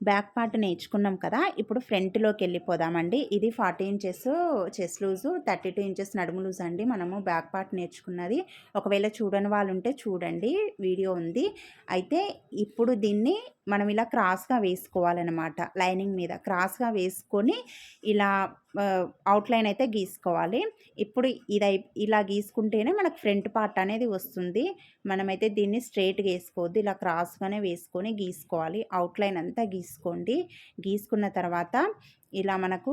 Back part నేర్చుకున్నాం కదా, ఇప్పుడు ఫ్రంట్లోకి వెళ్ళిపోదామండి. ఇది 40 ఇంచెస్ చెస్ట్ లూజు, 32 ఇంచెస్ నడుము లూజ్ అండి మనము బ్యాక్ పార్ట్ నేర్చుకున్నది. ఒకవేళ చూడని వాళ్ళు ఉంటే చూడండి, వీడియో ఉంది. అయితే ఇప్పుడు దీన్ని మనం ఇలా క్రాస్గా వేసుకోవాలన్నమాట. లైనింగ్ మీద క్రాస్గా వేసుకొని ఇలా అవుట్లైన్ అయితే గీసుకోవాలి. ఇప్పుడు ఇలా గీసుకుంటేనే మనకు ఫ్రంట్ పార్ట్ అనేది వస్తుంది. మనమైతే దీన్ని స్ట్రైట్గా వేసుకోవద్దు, ఇలా క్రాస్గానే వేసుకొని గీసుకోవాలి. అవుట్లైన్ అంతా గీసుకోండి. గీసుకున్న తర్వాత ఇలా మనకు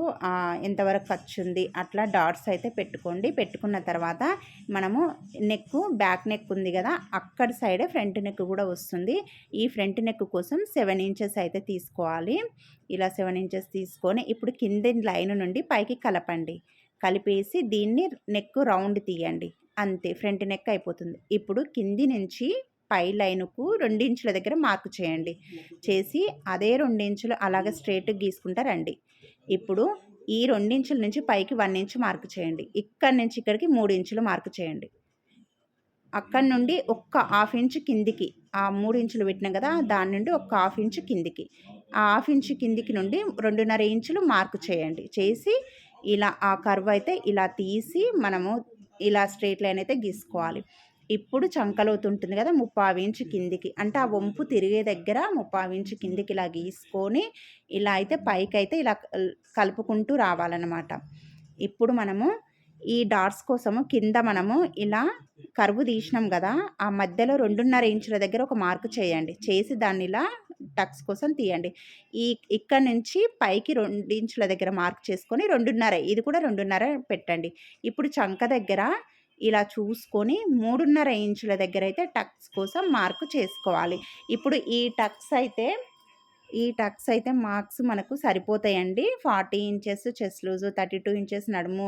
ఎంతవరకు ఖర్చు ఉంది అట్లా డాట్స్ అయితే పెట్టుకోండి. పెట్టుకున్న తర్వాత మనము బ్యాక్ నెక్ ఉంది కదా, అక్కడ సైడే ఫ్రంట్ నెక్ కూడా వస్తుంది. ఈ ఫ్రంట్ నెక్ కోసం 7 ఇంచెస్ అయితే తీసుకోవాలి. ఇలా 7 ఇంచెస్ తీసుకొని ఇప్పుడు కింద లైన్ నుండి పైకి కలపండి. కలిపేసి దీన్ని నెక్ రౌండ్ తీయండి. అంతే, ఫ్రంట్ నెక్ అయిపోతుంది. ఇప్పుడు కింది నుంచి పై లైన్కు 2 ఇంచుల దగ్గర మార్క్ చేయండి. చేసి అదే 2 ఇంచులు అలాగే స్ట్రైట్గా గీసుకుంటా రండి. ఇప్పుడు ఈ 2 ఇంచుల నుంచి పైకి 1 ఇంచు మార్క్ చేయండి. ఇక్కడి నుంచి ఇక్కడికి 3 ఇంచులు మార్క్ చేయండి. అక్కడి నుండి ఒక్క హాఫ్ ఇంచు కిందికి, ఆ 3 ఇంచులు పెట్టినాం కదా, దాని నుండి ఒక హాఫ్ ఇంచు కిందికి, ఆ హాఫ్ ఇంచు కిందికి నుండి 2.5 ఇంచులు మార్క్ చేయండి. చేసి ఇలా ఆ కర్వ్ అయితే ఇలా తీసి మనము ఇలా స్ట్రైట్ లైన్ అయితే గీసుకోవాలి. ఇప్పుడు చంకలోతు ఉంటుంది కదా, 3/4 ఇంచు కిందికి, అంటే ఆ వంపు తిరిగే దగ్గర 3/4 ఇంచు కిందికి ఇలా గీసుకొని ఇలా అయితే పైకైతే ఇలా కలుపుకుంటూ రావాలన్నమాట. ఇప్పుడు మనము ఈ డాట్స్ కోసము కింద మనము ఇలా కర్వ్ తీసినాం కదా, ఆ మధ్యలో 2.5 ఇంచుల దగ్గర ఒక మార్క్ చేయండి. చేసి దాన్ని ఇలా టక్స్ కోసం తీయండి. ఇక్కడ నుంచి పైకి 2 ఇంచుల దగ్గర మార్క్ చేసుకొని 2.5, ఇది కూడా 2.5 పెట్టండి. ఇప్పుడు చంక దగ్గర ఇలా చూసుకొని 3.5 ఇంచుల దగ్గర అయితే టక్స్ కోసం మార్క్ చేసుకోవాలి. ఇప్పుడు ఈ టక్స్ అయితే మార్క్స్ మనకు సరిపోతాయండి. 40 ఇంచెస్ చెస్ట్ లూజ్, 32 ఇంచెస్ నడుము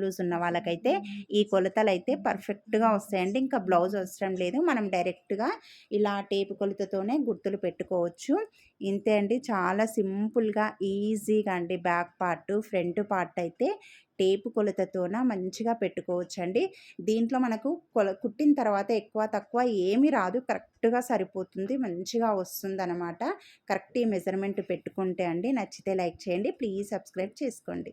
లూజ్ ఉన్న వాళ్ళకైతే ఈ కొలతలు అయితే పర్ఫెక్ట్గా వస్తాయండి. ఇంకా బ్లౌజ్ అవసరం లేదు, మనం డైరెక్ట్గా ఇలా టేపు కొలతతోనే గుర్తులు పెట్టుకోవచ్చు. ఇంతే అండి, చాలా సింపుల్గా ఈజీగా అండి బ్యాక్ పార్ట్ ఫ్రంట్ పార్ట్ అయితే టేపు కొలతతోన మంచిగా పెట్టుకోవచ్చండి. దీంట్లో మనకు కుట్టిన తర్వాత ఎక్కువ తక్కువ ఏమీ రాదు, కరెక్ట్గా సరిపోతుంది, మంచిగా వస్తుందన్నమాట. కరెక్ట్ ఈ మెజర్మెంట్ పెట్టుకుంటే అండి. నచ్చితే లైక్ చేయండి, ప్లీజ్ సబ్స్క్రైబ్ చేసుకోండి.